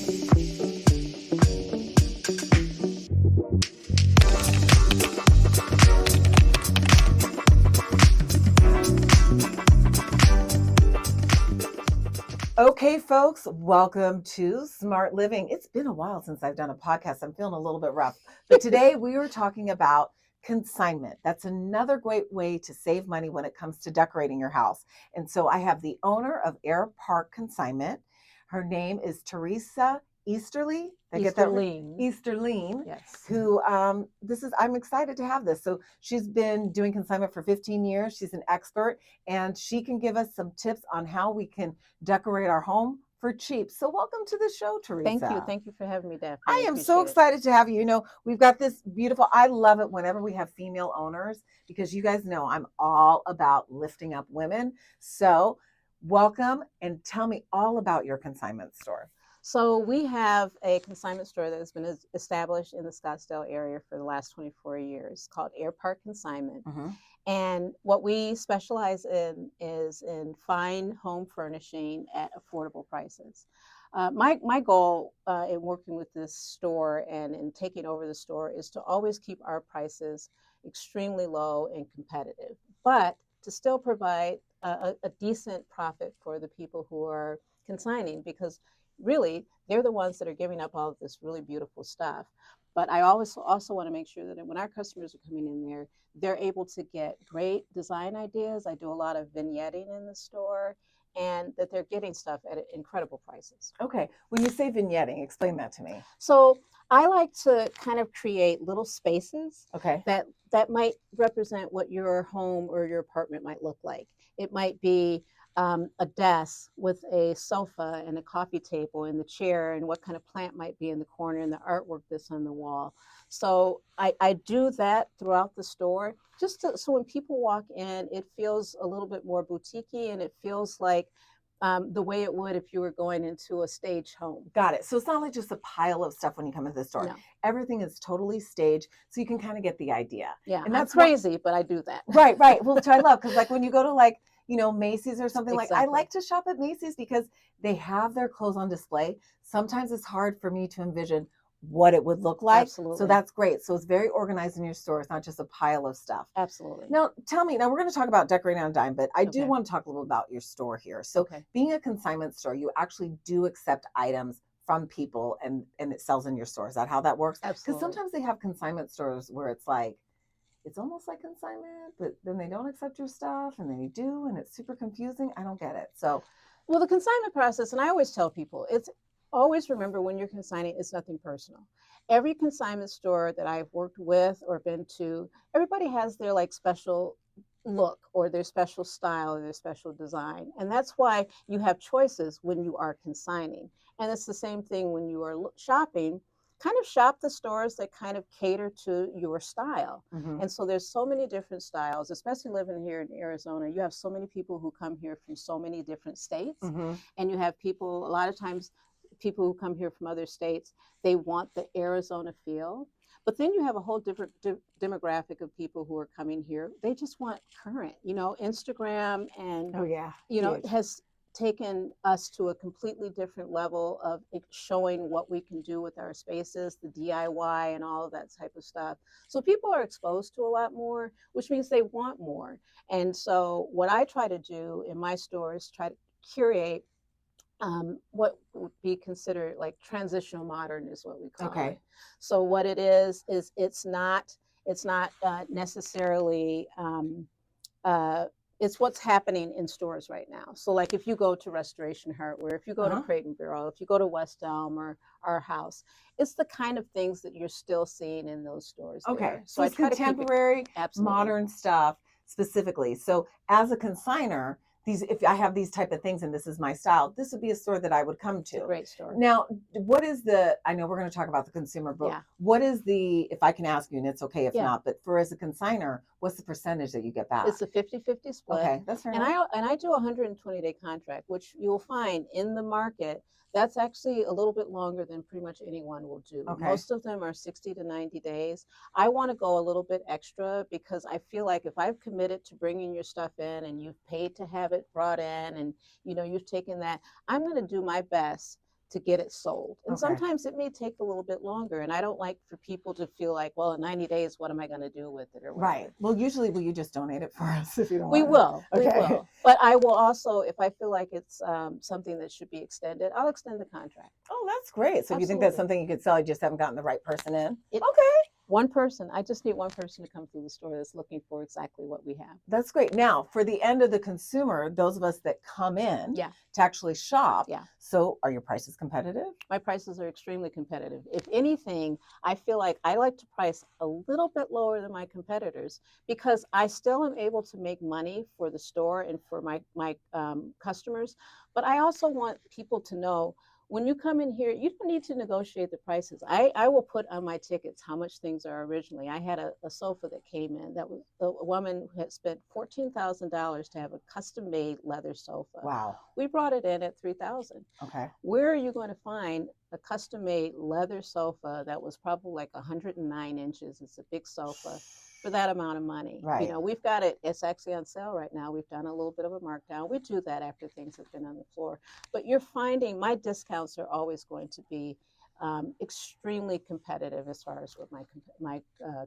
Okay, folks, welcome to Smart Living. It's been a while since I've done a podcast. I'm feeling a little bit rough. But today we were talking about consignment. That's another great way to save money when it comes to decorating your house. And so I have the owner of Airpark Consignment. Her name is Teresa Easterly. Did I get that right? Easterlin. Yes. Who I'm excited to have this. So she's been doing consignment for 15 years. She's an expert and she can give us some tips on how we can decorate our home for cheap. So welcome to the show, Teresa. Thank you. Thank you for having me, Daphne. I am so excited to have you. You know, we've got this beautiful, I love it whenever we have female owners because you guys know I'm all about lifting up women. So welcome and tell me all about your consignment store. So we have a consignment store that has been established in the Scottsdale area for the last 24 years called Airpark Consignment. Mm-hmm. And what we specialize in is in fine home furnishing at affordable prices. My goal in working with this store and in taking over the store is to always keep our prices extremely low and competitive, but to still provide a decent profit for the people who are consigning, because really they're the ones that are giving up all of this really beautiful stuff. But I always also want to make sure that when our customers are coming in there, they're able to get great design ideas. I do a lot of vignetting in the store, and that they're getting stuff at incredible prices. Okay. When you say vignetting, explain that to me. So I like to kind of create little spaces that might represent what your home or your apartment might look like. It might be a desk with a sofa and a coffee table and the chair and what kind of plant might be in the corner and the artwork that's on the wall. So I do that throughout the store so when people walk in, it feels a little bit more boutique-y and it feels like the way it would if you were going into a stage home. Got it. So it's not like just a pile of stuff when you come into the store. No. Everything is totally staged, so you can kind of get the idea. Yeah, and that's crazy, but I do that. Right. Well, which I love, because like when you go to Macy's or something, exactly. I like to shop at Macy's because they have their clothes on display. Sometimes it's hard for me to envision what it would look like. Absolutely. So that's great. So it's very organized in your store. It's not just a pile of stuff. Absolutely. Now, tell me, we're going to talk about decorating on a dime, but I do want to talk a little about your store here. So being a consignment store, you actually do accept items from people and it sells in your store. Is that how that works? Absolutely. Because sometimes they have consignment stores where it's like, it's almost like consignment, but then they don't accept your stuff and then you do, and it's super confusing. I don't get it. So, well, the consignment process, and I always tell people, always remember when you're consigning, it's nothing personal. Every consignment store that I've worked with or been to, everybody has their special look or their special style or their special design. And that's why you have choices when you are consigning. And it's the same thing when you are shopping. Kind of shop the stores that kind of cater to your style. Mm-hmm. And so there's so many different styles, especially living here in Arizona. You have so many people who come here from so many different states. Mm-hmm. And you have people, a lot of times, people who come here from other states, they want the Arizona feel. But then you have a whole different demographic of people who are coming here. They just want current, Instagram and, has taken us to a completely different level of showing what we can do with our spaces, the DIY and all of that type of stuff. So people are exposed to a lot more, which means they want more. And so what I try to do in my store is try to curate what would be considered like transitional modern is what we call it. So what it is it's not necessarily it's what's happening in stores right now. So like if you go to Restoration Hardware, if you go to Crate and Barrel, if you go to West Elm or Our House, it's the kind of things that you're still seeing in those stores. Okay. There. So it's contemporary, modern stuff specifically. So as a consigner, if I have these type of things and this is my style, this would be a store that I would come to. It's a great store. Now, I know we're going to talk about the consumer, but what is if I can ask you, and it's okay if not, but as a consigner, what's the percentage that you get back? It's a 50-50 split. Okay, that's fair. And I do a 120-day contract, which you'll find in the market. That's actually a little bit longer than pretty much anyone will do. Okay. Most of them are 60 to 90 days. I want to go a little bit extra because I feel like if I've committed to bringing your stuff in and you've paid to have it brought in and you've taken that, I'm going to do my best to get it sold. And Okay. sometimes it may take a little bit longer. And I don't like for people to feel like, well, in 90 days, what am I going to do with it or whatever. Right. Well, usually, will you just donate it for us if you don't We want will, it? we Okay. will. But I will also, if I feel like it's something that should be extended, I'll extend the contract. Oh, that's great. So if you think that's Absolutely. something you could sell, you just haven't gotten the right person in? It- Okay. One person, I just need one person to come through the store that's looking for exactly what we have. That's great. Now, for the end of the consumer, those of us that come in Yeah. to actually shop, Yeah. so are your prices competitive? My prices are extremely competitive. If anything, I feel like I like to price a little bit lower than my competitors because I still am able to make money for the store and for my customers. But I also want people to know when you come in here, you don't need to negotiate the prices. I will put on my tickets how much things are originally. I had a sofa that came in that was a woman who had spent $14,000 to have a custom made leather sofa. Wow. We brought it in at $3,000. Okay. Where are you going to find a custom made leather sofa that was probably like 109 inches? It's a big sofa for that amount of money. Right. You know, we've got it, it's actually on sale right now. We've done a little bit of a markdown. We do that after things have been on the floor. But you're finding my discounts are always going to be extremely competitive as far as what my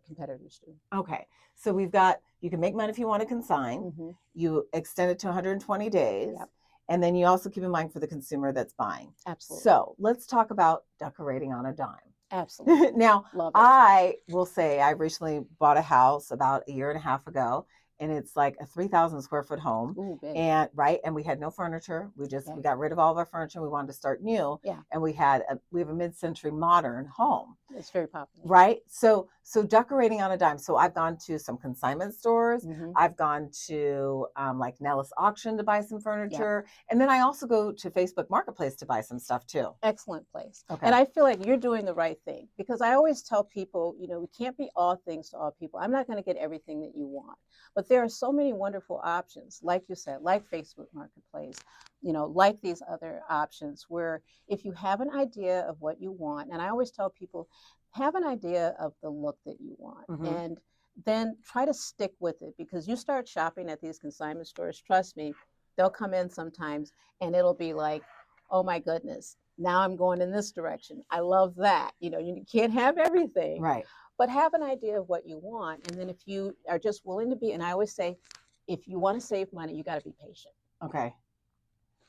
competitors do. Okay. So we've got, you can make money if you want to consign. Mm-hmm. You extend it to 120 days. Yep. And then you also keep in mind for the consumer that's buying. Absolutely. So let's talk about decorating on a dime. Absolutely. Now, Love it. I will say I recently bought a house about a year and a half ago, and it's like a 3,000 square foot home. Ooh, big. And we had no furniture. We got rid of all of our furniture. We wanted to start new. Yeah. And we have a mid-century modern home. It's very popular. Right. So decorating on a dime. So I've gone to some consignment stores. Mm-hmm. I've gone to like Nellis Auction to buy some furniture. Yeah. And then I also go to Facebook Marketplace to buy some stuff too. Excellent place. Okay. And I feel like you're doing the right thing because I always tell people, you know, we can't be all things to all people. I'm not going to get everything that you want, but there are so many wonderful options, like you said, like Facebook Marketplace, you know, like these other options where if you have an idea of what you want, and I always tell people, have an idea of the look that you want. Mm-hmm. And then try to stick with it because you start shopping at these consignment stores, trust me, they'll come in sometimes and it'll be like, oh my goodness, now I'm going in this direction. I love that. You know, you can't have everything. Right. But have an idea of what you want. And then if you are just willing to be, and I always say, if you want to save money, you got to be patient. Okay.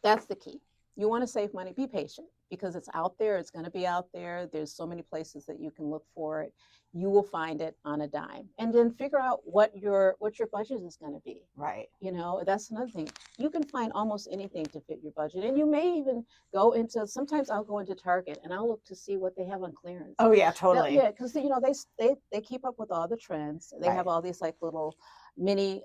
That's the key. You want to save money, be patient because it's out there. It's going to be out there. There's so many places that you can look for it. You will find it on a dime. And then figure out what your budget is going to be. Right. You know, that's another thing. You can find almost anything to fit your budget. And you may even go into, sometimes I'll go into Target and I'll look to see what they have on clearance. Oh yeah, totally. Yeah, because you know, they keep up with all the trends. They have all these like little mini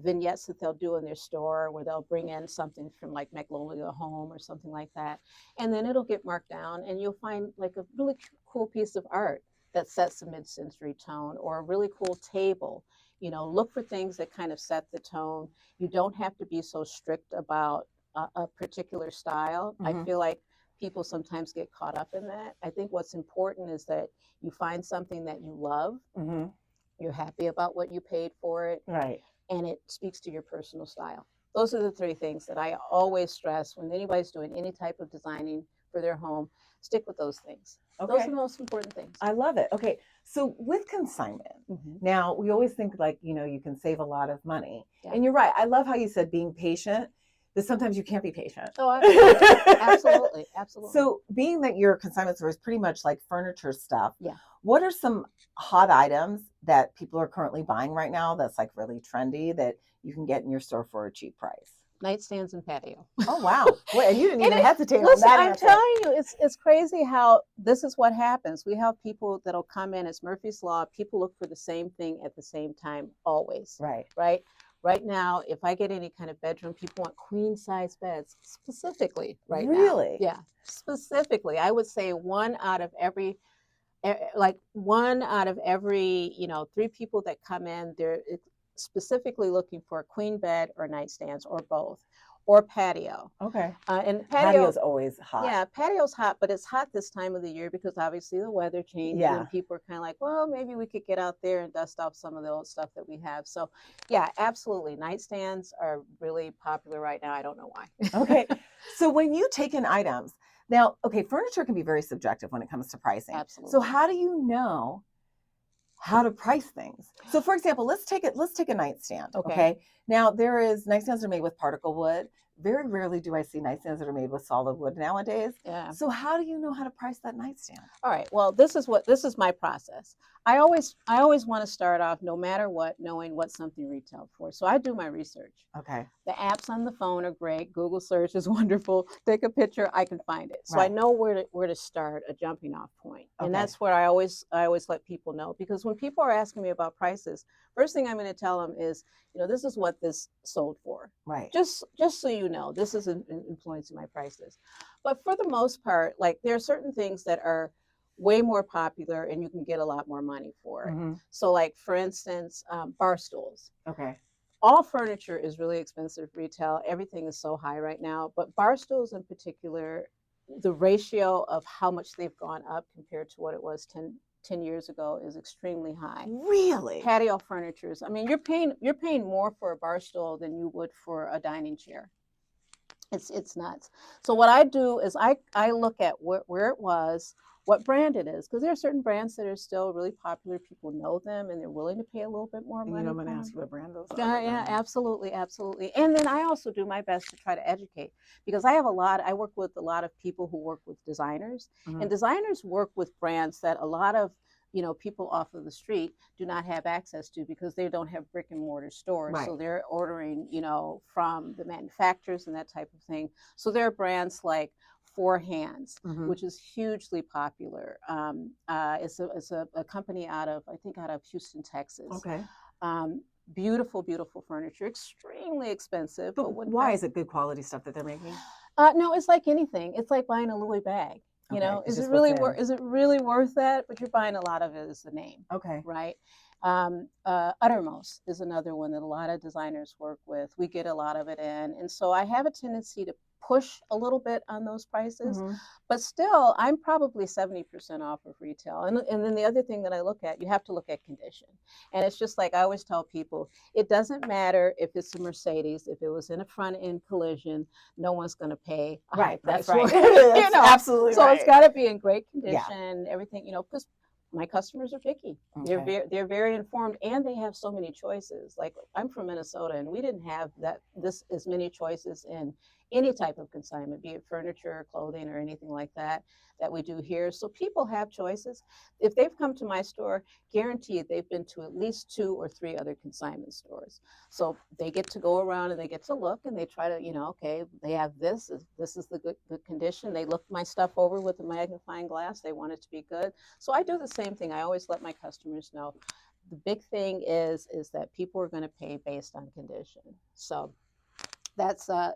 vignettes that they'll do in their store where they'll bring in something from like Magnolia Home or something like that. And then it'll get marked down and you'll find like a really cool piece of art that sets a mid-century tone or a really cool table. You know, look for things that kind of set the tone. You don't have to be so strict about a particular style. Mm-hmm. I feel like people sometimes get caught up in that. I think what's important is that you find something that you love. Mm-hmm. You're happy about what you paid for it. Right. And it speaks to your personal style. Those are the three things that I always stress when anybody's doing any type of designing for their home. Stick with those things. Okay. Those are the most important things. I love it. Okay. So with consignment, now we always think like, you know, you can save a lot of money. Yeah. And you're right. I love how you said being patient, but sometimes you can't be patient. Oh, absolutely. Absolutely. So being that your consignment store is pretty much like furniture stuff. Yeah. What are some hot items that people are currently buying right now that's like really trendy that you can get in your store for a cheap price? Nightstands and patio. Oh, wow. Boy, and you didn't even hesitate on that. I'm telling you, it's crazy how this is what happens. We have people that'll come in, it's Murphy's Law. People look for the same thing at the same time, always. Right. Right? Right now, if I get any kind of bedroom, people want queen size beds specifically right now. Really? Yeah, specifically. I would say one out of every, you know, 3 people that come in, they're specifically looking for a queen bed or nightstands or both. or patio. Okay. And Patio's always hot. yeah, patio's hot, but it's hot this time of the year because obviously the weather changed Yeah. and people are kind of like, well, maybe we could get out there and dust off some of the old stuff that we have. So yeah, absolutely. Nightstands are really popular right now. I don't know why. Okay. So when you take in items, now, okay, furniture can be very subjective when it comes to pricing. Absolutely. So how do you know how to price things? So for example, let's take a nightstand. Okay. Now nightstands are made with particle wood. Very rarely do I see nightstands that are made with solid wood nowadays. Yeah. So how do you know how to price that nightstand? All right. Well, this is my process. I always want to start off, no matter what, knowing what something retailed for. So I do my research. Okay. The apps on the phone are great. Google search is wonderful. Take a picture, I can find it. So Right. I know where to start, a jumping off point. And Okay. that's where I always let people know, because when people are asking me about prices, first thing I'm going to tell them is, this is what this sold for. Right. Just so you know, this is influencing my prices. But for the most part, like, there are certain things that are way more popular and you can get a lot more money for it. Mm-hmm. So like, for instance, bar stools. Okay. All furniture is really expensive retail. Everything is so high right now, but bar stools in particular, the ratio of how much they've gone up compared to what it was 10 years ago is extremely high. Really? Patio furnitures. I mean, you're paying more for a bar stool than you would for a dining chair. It's nuts. So what I do is I look at where it was, what brand it is, because there are certain brands that are still really popular. People know them and they're willing to pay a little bit more money. I'm going to ask you what brand those are. Yeah, absolutely, absolutely. And then I also do my best to try to educate, because I work with a lot of people who work with designers, Mm-hmm. and designers work with brands that a lot of people off of the street do not have access to, because they don't have brick and mortar stores. Right. So they're ordering, from the manufacturers and that type of thing. So there are brands like Four Hands, Mm-hmm. which is hugely popular. It's a company out of Houston, Texas. Okay. Beautiful, beautiful furniture, extremely expensive. But why is it good quality stuff that they're making? No, it's like anything. It's like buying a Louis bag. Is it really worth that? But you're buying a lot of it as the name. Okay. Right. Uttermost is another one that a lot of designers work with. We get a lot of it in. And so I have a tendency to push a little bit on those prices, Mm-hmm. but still I'm probably 70% off of retail. And then the other thing that I look at, you have to look at condition. And it's just like I always tell people, it doesn't matter if it's a Mercedes, if it was in a front end collision, no one's going to pay a high price. That's right. For it. Absolutely so right. It's got to be in great condition, everything, because my customers are picky. Okay. They're very informed, and they have so many choices. Like, I'm from Minnesota, and we didn't have as many choices in any type of consignment, be it furniture, clothing, or anything like that we do here. So people have choices. If they've come to my store, guaranteed they've been to at least 2 or 3 other consignment stores. So they get to go around and they get to look, and they try to, okay, they have this is the good condition. They look my stuff over with a magnifying glass. They want it to be good. So I do the same thing. I always let my customers know. The big thing is that people are going to pay based on condition. So that's a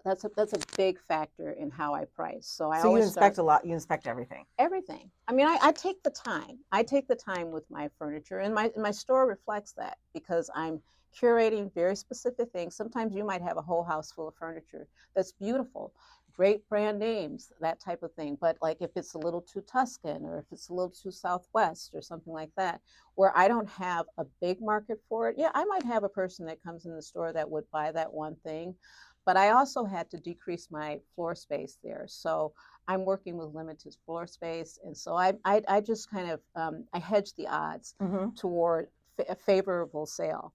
big factor in how I price. So you inspect a lot. You inspect everything. Everything. I mean, I take the time. I take the time with my furniture, and my store reflects that, because I'm curating very specific things. Sometimes you might have a whole house full of furniture that's beautiful, great brand names, that type of thing. But like, if it's a little too Tuscan, or if it's a little too Southwest or something like that, where I don't have a big market for it, I might have a person that comes in the store that would buy that one thing. But I also had to decrease my floor space there. So I'm working with limited floor space. And so I just kind of, I hedge the odds toward a favorable sale.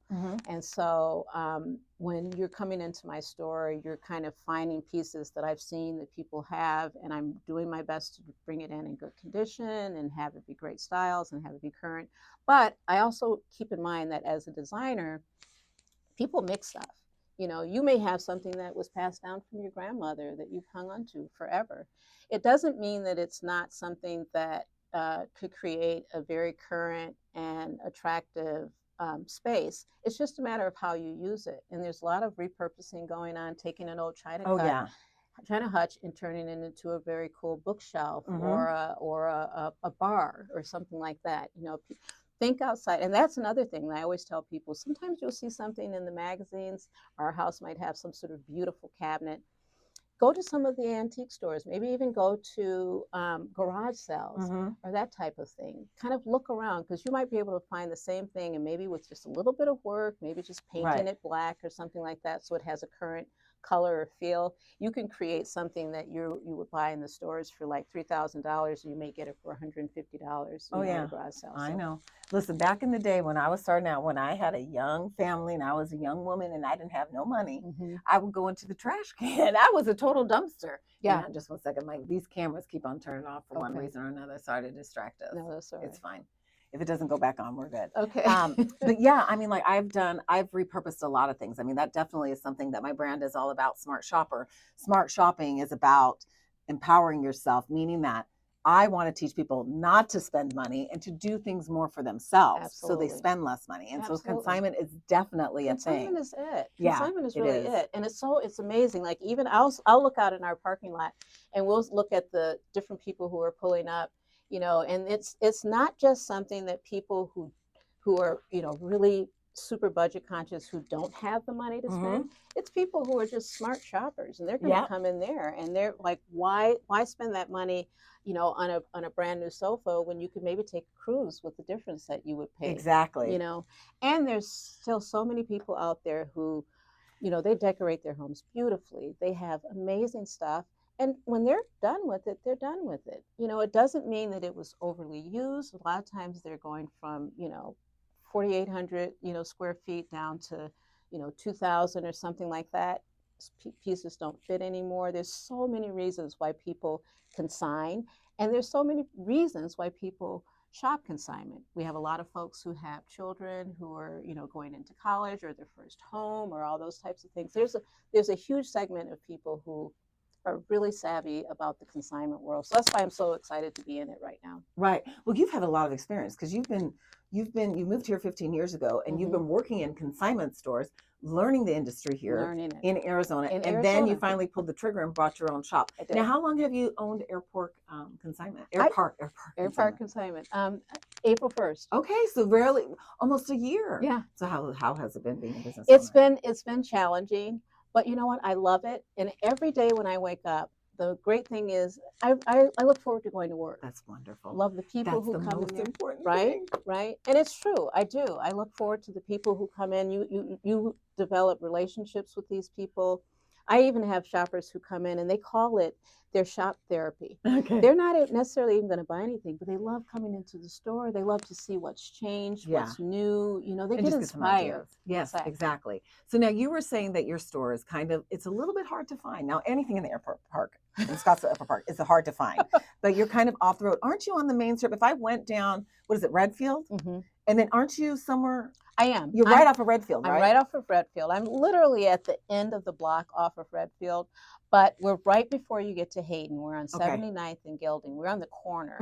And so when you're coming into my store, you're kind of finding pieces that I've seen that people have, and I'm doing my best to bring it in good condition and have it be great styles and have it be current. But I also keep in mind that as a designer, people mix stuff. You may have something that was passed down from your grandmother that you've hung on to forever. It doesn't mean that it's not something that could create a very current and attractive space. It's just a matter of how you use it. And there's a lot of repurposing going on, taking an old China hutch and turning it into a very cool bookshelf or a bar or something like that. Think outside. And that's another thing that I always tell people. Sometimes you'll see something in the magazines. Our house might have some sort of beautiful cabinet. go to some of the antique stores, maybe even go to garage sales Mm-hmm. or that type of thing. Kind of look around because you might be able to find the same thing and maybe with just a little bit of work, maybe just painting Right. it black or something like that so it has a current color or feel. You can create something that you would buy in the stores for like $3,000 and you may get it for $150, Oh, at yeah. a garage sale. I So know. Listen, back in the day when I was starting out, when I had a young family and I was a young woman and I didn't have no money, I would go into the trash can. I was a total dumpster. Yeah. Hang on just one second. Like these cameras keep on turning off for one Okay. reason or another. Sorry to distract us. No, that's all right. It's fine. If it doesn't go back on, we're good. Okay. But yeah, I mean, like I've repurposed a lot of things. I mean, that definitely is something that my brand is all about. Smart shopper. Smart shopping is about empowering yourself, meaning that I want to teach people not to spend money and to do things more for themselves so they Absolutely. spend less money. And so Absolutely. consignment is definitely a thing. Consignment is it. Yeah, Consignment is it really is. it. And it's amazing. Like even I'll look out in our parking lot and we'll look at the different people who are pulling up, and it's not just something that people who are, really super budget conscious who don't have the money to spend. It's people who are just smart shoppers and they're going to Yep. come in there and they're like, why spend that money, on a brand new sofa when you could maybe take a cruise with the difference that you would pay. Exactly. And there's still so many people out there who, they decorate their homes beautifully. They have amazing stuff. And when they're done with it, they're done with it. It doesn't mean that it was overly used. A lot of times they're going from, 4,800, square feet down to, 2,000 or something like that. Pieces don't fit anymore. There's so many reasons why people consign, and there's so many reasons why people shop consignment. We have a lot of folks who have children who are, going into college or their first home or all those types of things. There's a huge segment of people who are really savvy about the consignment world. So that's why I'm so excited to be in it right now. Right. Well, you've had a lot of experience because you moved here 15 years ago and you've been working in consignment stores, learning the industry here in Arizona. Then you finally pulled the trigger and bought your own shop. Now, how long have you owned Airpark Consignment? Airpark Consignment. April 1st. Okay, so rarely, almost a year. Yeah. So how has it been being a business owner? It's been challenging, but you know what? I love it. And every day when I wake up, the great thing is I look forward to going to work. That's wonderful. Love the people who come in there. Important right, thing. right. And it's true. I do. I look forward to the people who come in. You develop relationships with these people. I even have shoppers who come in and they call it their shop therapy. Okay. They're not necessarily even going to buy anything, but they love coming into the store. They love to see what's changed, what's new. They get inspired. Yes, exactly. So now you were saying that your store is it's a little bit hard to find. Now anything in the Airpark Park, in Scottsdale Airpark, is hard to find. But you're kind of off the road. Aren't you on the main strip? If I went down, what is it, Redfield? And then aren't you somewhere? I am. You're right off of Redfield, right? I'm right off of Redfield. I'm literally at the end of the block off of Redfield, but we're right before you get to Hayden. We're on 79th and Gilding. We're on the corner.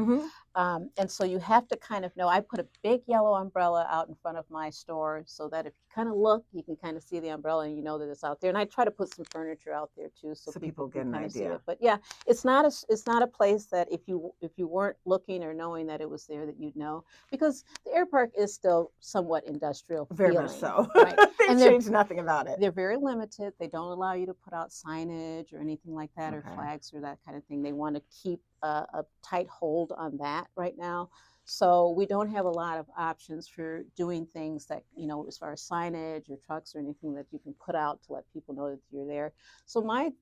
And so you have to kind of know, I put a big yellow umbrella out in front of my store so that if you kind of look, you can kind of see the umbrella and you know that it's out there. And I try to put some furniture out there too so people get an idea. But yeah, it's not a place that if you weren't looking or knowing that it was there that you'd know, because the Airpark is still somewhat industrial. Very much so. Right? They've changed nothing about it. They're very limited. They don't allow you to put out signage or anything like that or flags or that kind of thing. They want to keep a tight hold on that right now. So we don't have a lot of options for doing things that, as far as signage or trucks or anything that you can put out to let people know that you're there. So my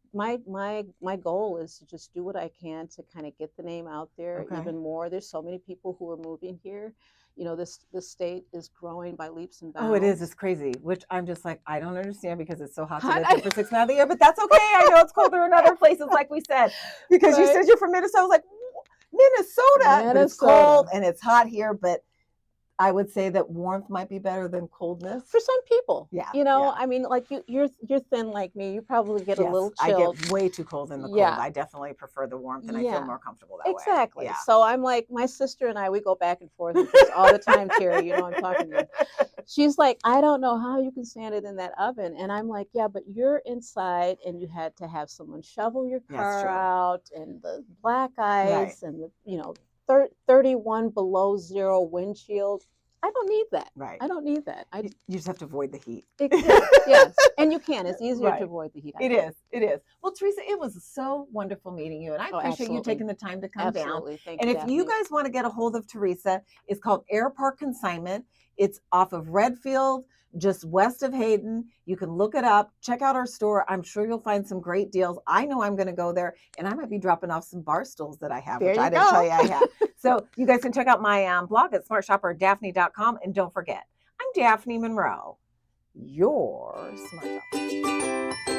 goal is to just do what I can to kind of get the name out there even more. There's so many people who are moving here. This state is growing by leaps and bounds. Oh, it is. It's crazy, which I'm just like, I don't understand because it's so hot to live here for 6 months of the year, but that's okay. I know it's colder in other places, like we said, because you said you're from Minnesota. I was like, Minnesota. But it's cold and it's hot here, but I would say that warmth might be better than coldness. For some people. Yeah. I mean, like you're thin like me. You probably get a little chilled. I get way too cold in the cold. I definitely prefer the warmth and I feel more comfortable that way. Exactly. Yeah. So I'm like, my sister and I, we go back and forth with this all the time, Terry. I'm talking to you. She's like, I don't know how you can stand it in that oven. And I'm like, yeah, but you're inside and you had to have someone shovel your car out and the black ice and the, 31 below zero windshield. I don't need that. Right. I don't need that. You just have to avoid the heat. Yes, and you can. It's easier Right. to avoid the heat. It is. It is. Well, Teresa, it was so wonderful meeting you, and I appreciate you taking the time to come down. Absolutely. Thank And you, if Daphne. you guys want to get a hold of Teresa, it's called Airpark Consignment. It's off of Redfield, just west of Hayden. You can look it up. Check out our store. I'm sure you'll find some great deals. I know I'm going to go there, and I might be dropping off some bar stools that I have, There which you I didn't go. tell you I had. So you guys can check out my blog at smartshopperdaphne.com. And don't forget, I'm Daphne Monroe, your smart shopper.